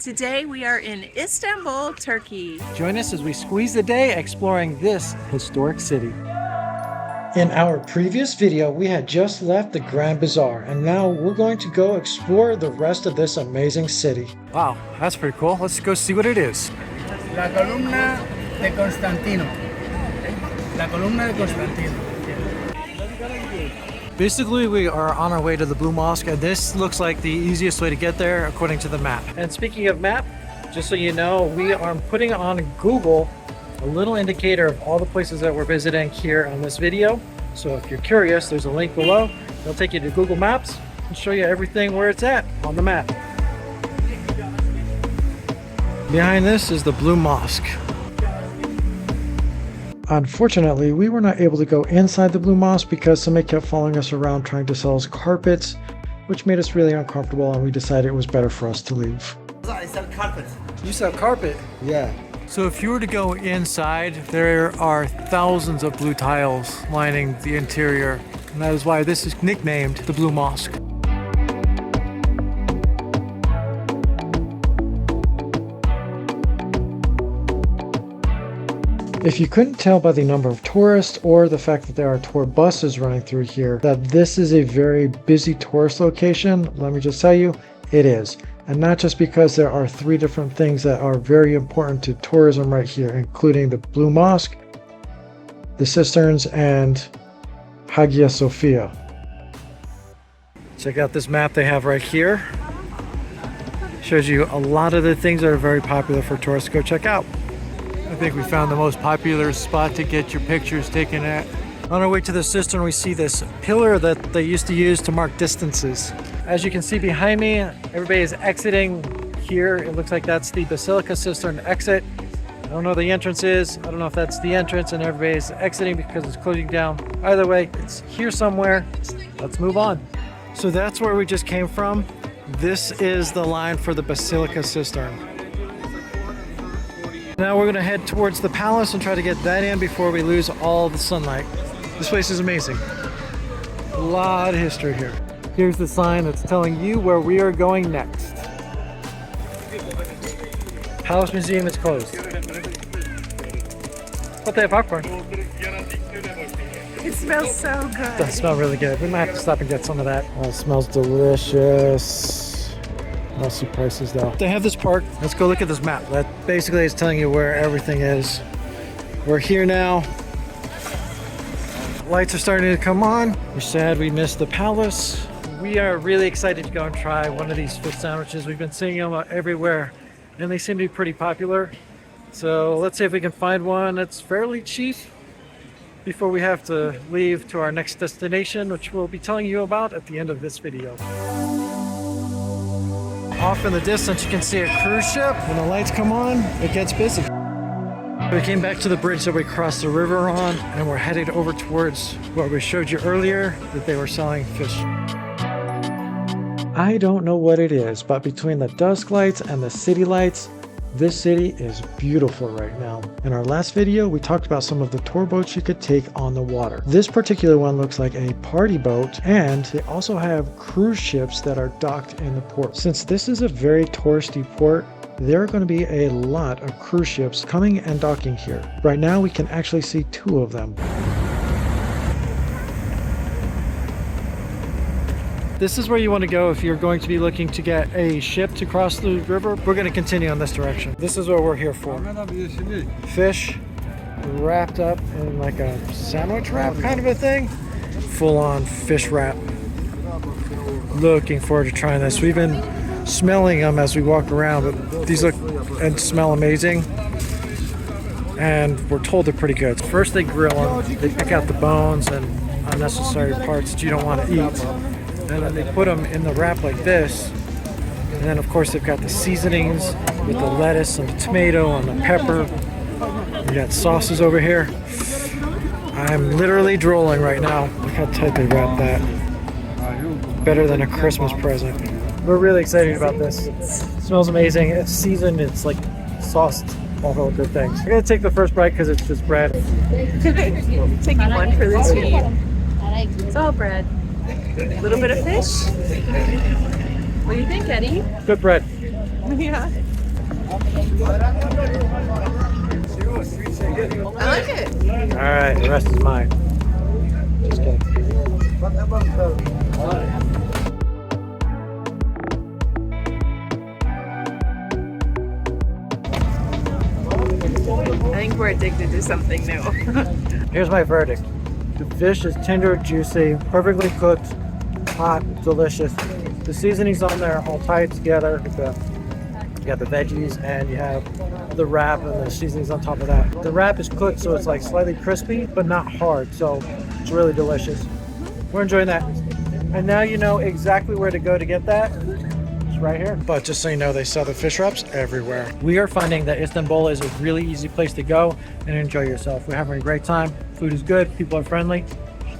Today we are in Istanbul, Turkey. Join us as we squeeze the day exploring this historic city. In our previous video, we had just left the Grand Bazaar, and now we're going to go explore the rest of this amazing city. Wow, that's pretty cool. Let's go see what it is. La columna de Constantino. La columna de Constantino. Basically, we are on our way to the Blue Mosque, and this looks like the easiest way to get there according to the map. And speaking of map, just so you know, we are putting on Google a little indicator of all the places that we're visiting here on this video. So if you're curious, there's a link below. It'll take you to Google Maps and show you everything where it's at on the map. Behind this is the Blue Mosque. Unfortunately, we were not able to go inside the Blue Mosque because somebody kept following us around trying to sell us carpets, which made us really uncomfortable, and we decided it was better for us to leave. I sell carpets. You sell carpet? Yeah. So if you were to go inside, there are thousands of blue tiles lining the interior, and that is why this is nicknamed the Blue Mosque. If you couldn't tell by the number of tourists or the fact that there are tour buses running through here that this is a very busy tourist location, let me just tell you, it is. And not just because there are 3 different things that are very important to tourism right here, including the Blue Mosque, the cisterns, and Hagia Sophia. Check out this map they have right here. Shows you a lot of the things that are very popular for tourists to go check out. I think we found the most popular spot to get your pictures taken at. On our way to the cistern, we see this pillar that they used to use to mark distances. As you can see behind me, everybody is exiting here. It looks like that's the Basilica cistern exit. I don't know where the entrance is. I don't know if that's the entrance and everybody's exiting because it's closing down. Either way, it's here somewhere. Let's move on. So that's where we just came from. This is the line for the Basilica cistern. Now we're gonna head towards the palace and try to get that in before we lose all the sunlight. This place is amazing. A lot of history here. Here's the sign that's telling you where we are going next. Palace Museum is closed. But they have popcorn. It smells so good. Does smell really good. We might have to stop and get some of that. Oh, it smells delicious. I'll see prices though. They have this park. Let's go look at this map. That basically is telling you where everything is. We're here now. Lights are starting to come on. We're sad we missed the palace. We are really excited to go and try one of these fish sandwiches. We've been seeing them everywhere and they seem to be pretty popular. So let's see if we can find one that's fairly cheap before we have to leave to our next destination, which we'll be telling you about at the end of this video. Off in the distance, you can see a cruise ship. When the lights come on, it gets busy. We came back to the bridge that we crossed the river on, and we're headed over towards what we showed you earlier, that they were selling fish. I don't know what it is, but between the dusk lights and the city lights, this city is beautiful right now. In our last video, we talked about some of the tour boats you could take on the water. This particular one looks like a party boat, and they also have cruise ships that are docked in the port. Since this is a very touristy port, there are going to be a lot of cruise ships coming and docking here. Right now, we can actually see 2 of them. This is where you want to go if you're going to be looking to get a ship to cross the river. We're going to continue on this direction. This is what we're here for. Fish wrapped up in like a sandwich wrap kind of a thing. Full on fish wrap. Looking forward to trying this. We've been smelling them as we walk around, but these look and smell amazing. And we're told they're pretty good. First they grill them, they pick out the bones and unnecessary parts that you don't want to eat. And then they put them in the wrap like this. And then of course they've got the seasonings with the lettuce and the tomato and the pepper. We got sauces over here. I'm literally drooling right now. Look how tight they wrap that. Better than a Christmas present. We're really excited about this. It smells amazing. It's seasoned. It's like sauced. All good things. I'm gonna take the first bite because it's just bread. Take one for this feed. It's all bread. A little bit of fish. What do you think, Eddie? Good bread. Yeah. I like it. All right, the rest is mine. Just kidding. I think we're addicted to something new. Here's my verdict. The fish is tender, juicy, perfectly cooked, hot, delicious. The seasonings on there all tied together. You got the veggies and you have the wrap and the seasonings on top of that. The wrap is cooked so it's like slightly crispy, but not hard. So it's really delicious. We're enjoying that. And now you know exactly where to go to get that. It's right here. But just so you know, they sell the fish wraps everywhere. We are finding that Istanbul is a really easy place to go and enjoy yourself. We're having a great time. Food is good. People are friendly.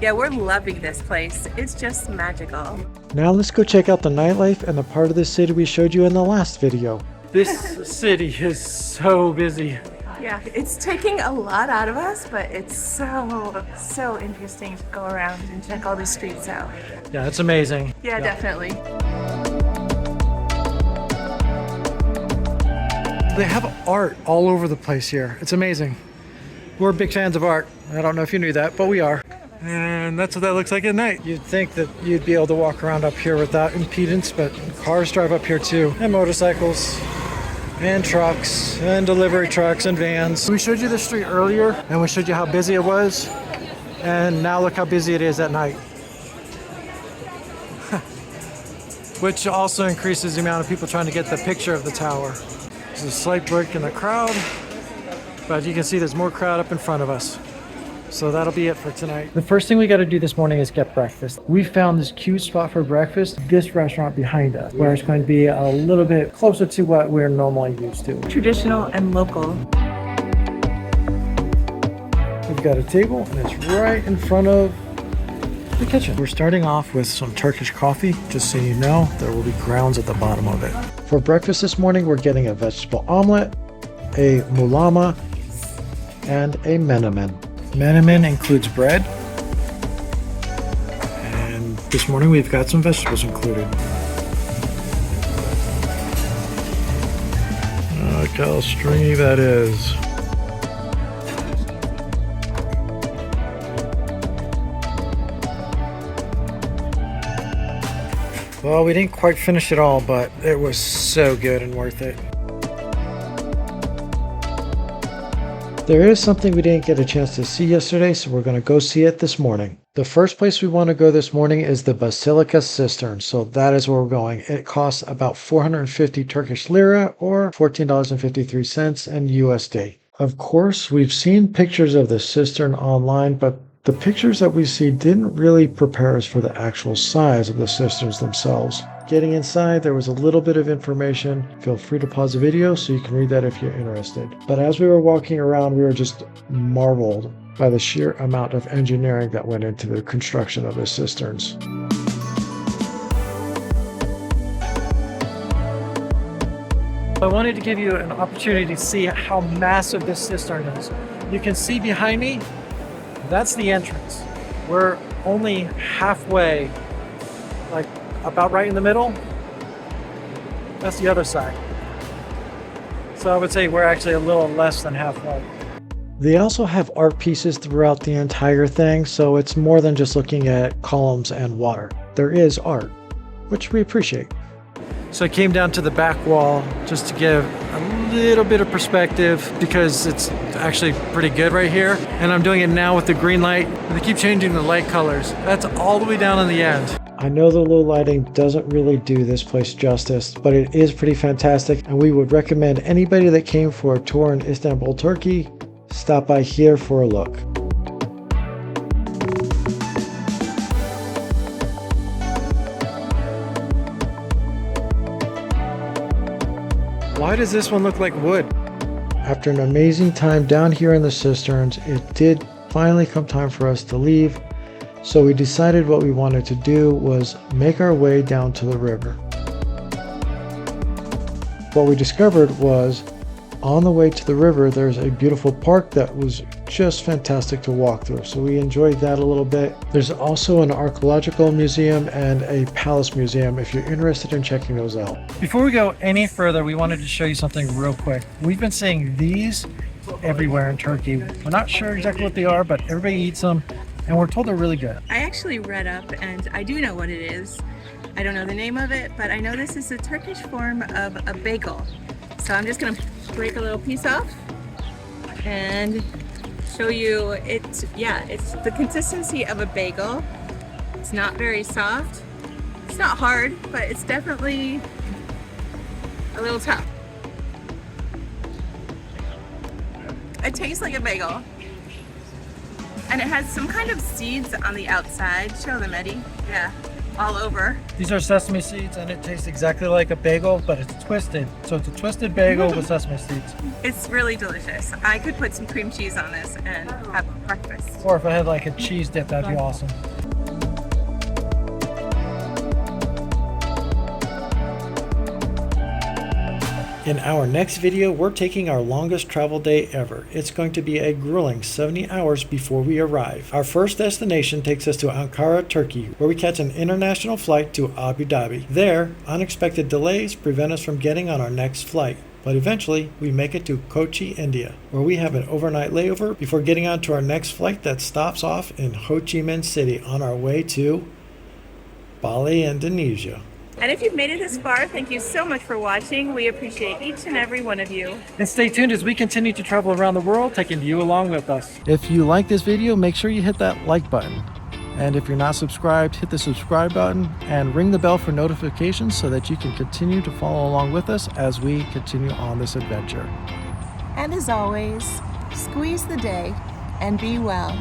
Yeah, we're loving this place. It's just magical. Now let's go check out the nightlife and the part of the city we showed you in the last video. This city is so busy. Yeah, it's taking a lot out of us, but it's so interesting to go around and check all the streets out. Yeah, it's amazing. Yeah, definitely. They have art all over the place here. It's amazing. We're big fans of art. I don't know if you knew that, but we are. And that's what that looks like at night. You'd think that you'd be able to walk around up here without impedance, but cars drive up here too. And motorcycles, and trucks, and delivery trucks, and vans. We showed you the street earlier, and we showed you how busy it was. And now look how busy it is at night. Which also increases the amount of people trying to get the picture of the tower. There's a slight break in the crowd, but you can see there's more crowd up in front of us. So that'll be it for tonight. The first thing we got to do this morning is get breakfast. We found this cute spot for breakfast, this restaurant behind us, where it's going to be a little bit closer to what we're normally used to. Traditional and local. We've got a table and it's right in front of the kitchen. We're starting off with some Turkish coffee. Just so you know, there will be grounds at the bottom of it. For breakfast this morning, we're getting a vegetable omelet, a mulama, and a menemen. Menemen includes bread. And this morning we've got some vegetables included. Look how stringy that is. Well, we didn't quite finish it all, but it was so good and worth it. There is something we didn't get a chance to see yesterday, so we're going to go see it this morning. The first place we want to go this morning is the Basilica Cistern, so that is where we're going. It costs about 450 Turkish lira or $14.53 in USD. Of course, we've seen pictures of the cistern online, but the pictures that we see didn't really prepare us for the actual size of the cisterns themselves. Getting inside, there was a little bit of information. Feel free to pause the video so you can read that if you're interested. But as we were walking around, we were just marveled by the sheer amount of engineering that went into the construction of the cisterns. I wanted to give you an opportunity to see how massive this cistern is. You can see behind me, that's the entrance. We're only halfway, like about right in the middle. That's the other side. So I would say we're actually a little less than halfway. They also have art pieces throughout the entire thing, so it's more than just looking at columns and water. There is art, which we appreciate. So I came down to the back wall just to give a little bit of perspective because it's actually pretty good right here. And I'm doing it now with the green light. And they keep changing the light colors. That's all the way down in the end. I know the low lighting doesn't really do this place justice, but it is pretty fantastic, and we would recommend anybody that came for a tour in Istanbul, Turkey, stop by here for a look. Why does this one look like wood? After an amazing time down here in the cisterns, it did finally come time for us to leave. So we decided what we wanted to do was make our way down to the river. What we discovered was on the way to the river, there's a beautiful park that was just fantastic to walk through. So we enjoyed that a little bit. There's also an archaeological museum and a palace museum if you're interested in checking those out. Before we go any further, we wanted to show you something real quick. We've been seeing these everywhere in Turkey. We're not sure exactly what they are, but everybody eats them, and we're told they're really good. I actually read up and I do know what it is. I don't know the name of it, but I know this is the Turkish form of a bagel. So I'm just gonna break a little piece off and show you it. Yeah, it's the consistency of a bagel. It's not very soft. It's not hard, but it's definitely a little tough. It tastes like a bagel. And it has some kind of seeds on the outside. Show them, Eddie. Yeah, all over. These are sesame seeds, and it tastes exactly like a bagel, but it's twisted. So it's a twisted bagel with sesame seeds. It's really delicious. I could put some cream cheese on this and have breakfast. Or if I had like a cheese dip, that'd be awesome. In our next video, we're taking our longest travel day ever. It's going to be a grueling 70 hours before we arrive. Our first destination takes us to Ankara, Turkey, where we catch an international flight to Abu Dhabi. There, unexpected delays prevent us from getting on our next flight. But eventually, we make it to Kochi, India, where we have an overnight layover before getting on to our next flight that stops off in Ho Chi Minh City on our way to Bali, Indonesia. And if you've made it this far, thank you so much for watching. We appreciate each and every one of you. And stay tuned as we continue to travel around the world, taking you along with us. If you like this video, make sure you hit that like button. And if you're not subscribed, hit the subscribe button and ring the bell for notifications so that you can continue to follow along with us as we continue on this adventure. And as always, squeeze the day and be well.